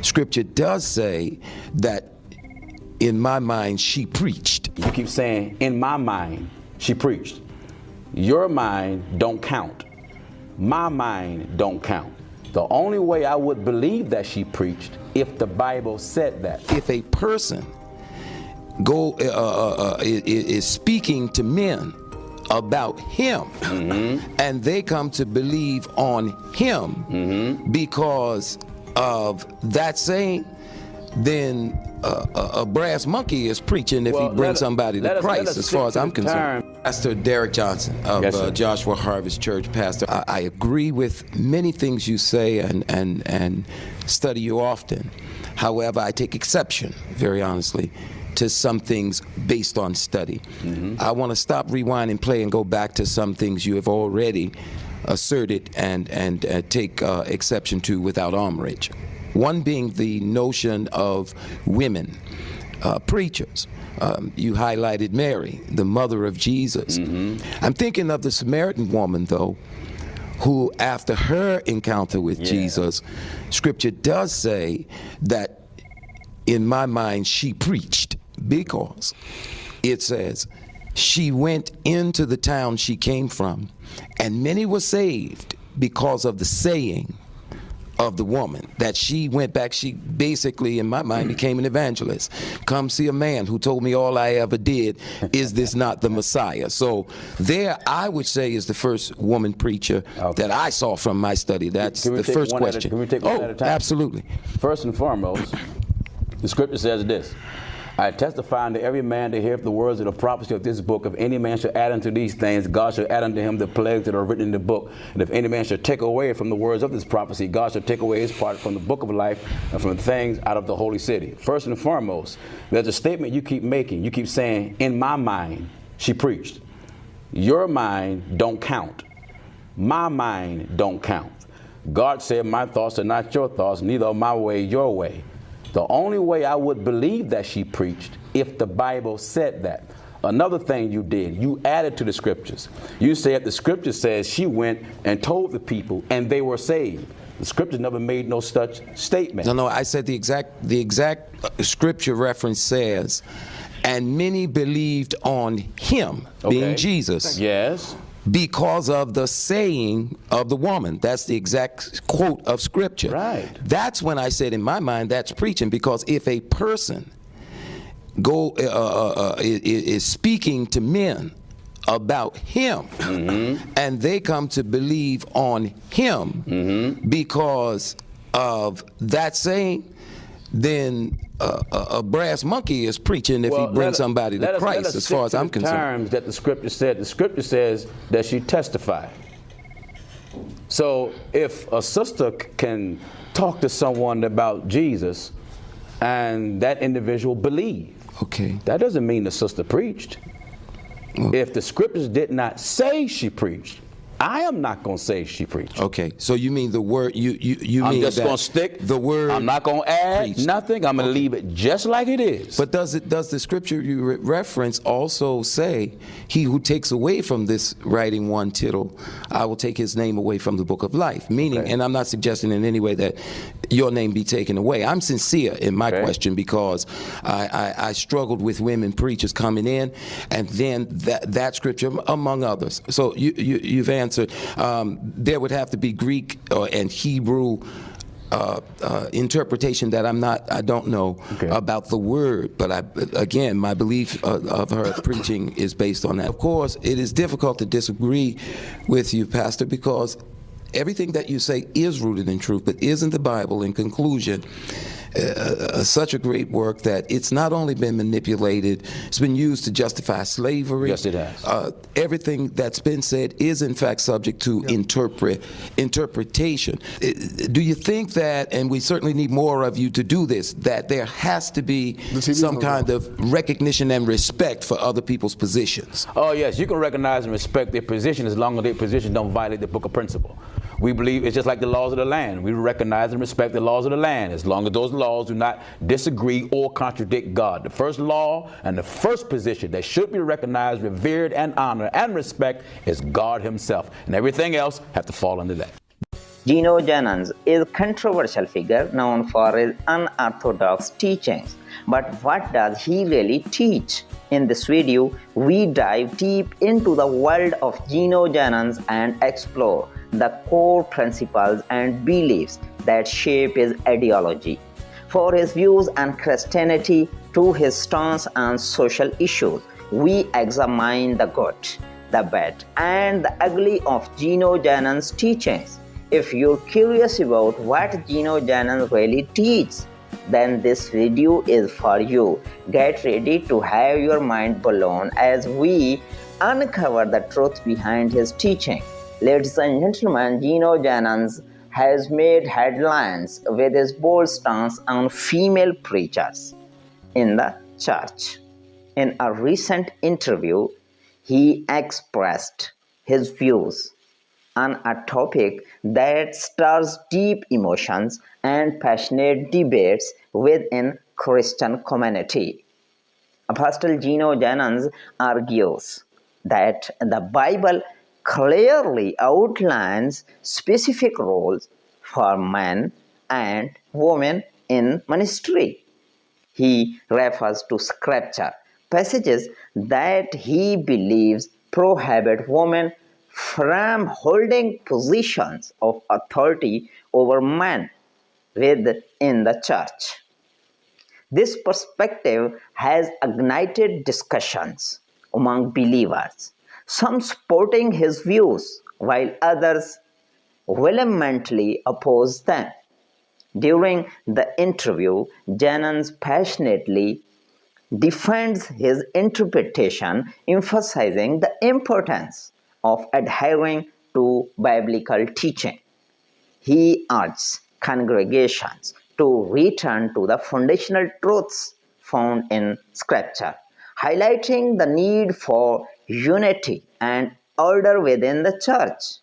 Scripture does say that in my mind she preached. You keep saying, in my mind, she preached. Your mind don't count. My mind don't count. The only way I would believe that she preached if the Bible said that. If a person is speaking to men about him, and they come to believe on him because of that saying, then a brass monkey is preaching if he brings somebody to Christ, as far as I'm concerned. Pastor Derek Johnson of Joshua Harvest Church, Pastor, I agree with many things you say and study you often. However, I take exception, very honestly, to some things based on study. I want to stop, rewind, and play and go back to some things you have already asserted and take exception to without armorage. One being the notion of women preachers. You highlighted Mary, the mother of Jesus. I'm thinking of the Samaritan woman, though, who after her encounter with Jesus, Scripture does say that in my mind she preached, because it says she went into the town she came from, and many were saved because of the saying of the woman, that she went back. She basically, in my mind, became an evangelist. Come see a man who told me all I ever did. Is this not the Messiah? So there, I would say, is the first woman preacher that I saw from my study. That's the first question. Can we take one at a time? Absolutely. First and foremost, the Scripture says this: I testify unto every man that heareth the words of the prophecy of this book. If any man shall add unto these things, God shall add unto him the plagues that are written in the book. And if any man shall take away from the words of this prophecy, God shall take away his part from the book of life and from the things out of the holy city. First and foremost, there's a statement you keep making. You keep saying, in my mind, she preached. Your mind don't count. My mind don't count. God said, my thoughts are not your thoughts, neither are my way your way. The only way I would believe that she preached if the Bible said that. Another thing you did, you added to the Scriptures. You said the Scripture says she went and told the people and they were saved. The Scripture never made no such statement. No, I said the exact Scripture reference says, and many believed on him, being Jesus. Yes. Because of the saying of the woman. That's the exact quote of Scripture. Right. That's when I said, in my mind, that's preaching. Because if a person is speaking to men about him, and they come to believe on him because of that saying, then a brass monkey is preaching if he brings somebody to Christ, as far as I'm concerned. Terms that the Scripture said. The Scripture says that she testified. So if a sister can talk to someone about Jesus and that individual believe, that doesn't mean the sister preached. If the Scriptures did not say she preached, I am not going to say she preached. Okay, so you mean the word, you I'm mean just that going to stick the word. I'm not going to add preached. nothing. I'm going to leave it just like it is. But does the Scripture you reference also say, he who takes away from this writing one tittle, I will take his name away from the book of life? Meaning, and I'm not suggesting in any way that your name be taken away. I'm sincere in my question, because I struggled with women preachers coming in, and then that Scripture, among others. So you've answered. There would have to be Greek and Hebrew interpretation that I don't know about the word, but again, my belief of her preaching is based on that. Of course, it is difficult to disagree with you, Pastor, because everything that you say is rooted in truth, but isn't the Bible, in conclusion, such a great work that it's not only been manipulated, it's been used to justify slavery. Yes, it has. Everything that's been said is in fact subject to interpretation. Do you think that, and we certainly need more of you to do this, that there has to be some kind of recognition and respect for other people's positions? Oh yes, you can recognize and respect their position as long as their position don't violate the book of principle. We believe it's just like the laws of the land. We recognize and respect the laws of the land as long as those laws do not disagree or contradict God. The first law and the first position that should be recognized, revered, and honored and respect is God himself. And everything else have to fall under that. Gino Jennings is a controversial figure known for his unorthodox teachings. But what does he really teach? In this video, we dive deep into the world of Gino Jennings and explore the core principles and beliefs that shape his ideology. For his views on Christianity to his stance on social issues, we examine the good, the bad, and the ugly of Gino Jennings' teachings. If you're curious about what Gino Jennings really teaches, then this video is for you. Get ready to have your mind blown as we uncover the truth behind his teaching. Ladies and gentlemen, Gino Jennings has made headlines with his bold stance on female preachers in the church. In a recent interview, he expressed his views on a topic that stirs deep emotions and passionate debates within Christian community. Apostle Gino Jennings argues that the Bible clearly outlines specific roles for men and women in ministry. He refers to scripture passages that he believes prohibit women from holding positions of authority over men within the church. This perspective has ignited discussions among believers, some supporting his views while others vehemently oppose them. During the interview, Jennings passionately defends his interpretation, emphasizing the importance of adhering to biblical teaching. He urges congregations to return to the foundational truths found in Scripture, highlighting the need for unity and order within the church.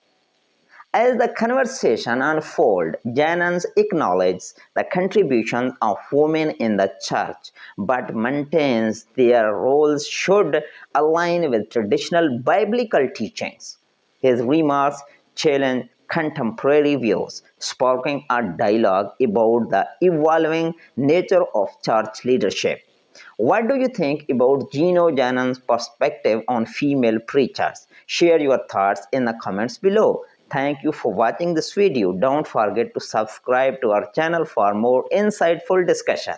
As the conversation unfolds, Jennings acknowledges the contribution of women in the church, but maintains their roles should align with traditional biblical teachings. His remarks challenge contemporary views, sparking a dialogue about the evolving nature of church leadership. What do you think about Gino Jennings' perspective on female preachers? Share your thoughts in the comments below. Thank you for watching this video. Don't forget to subscribe to our channel for more insightful discussion.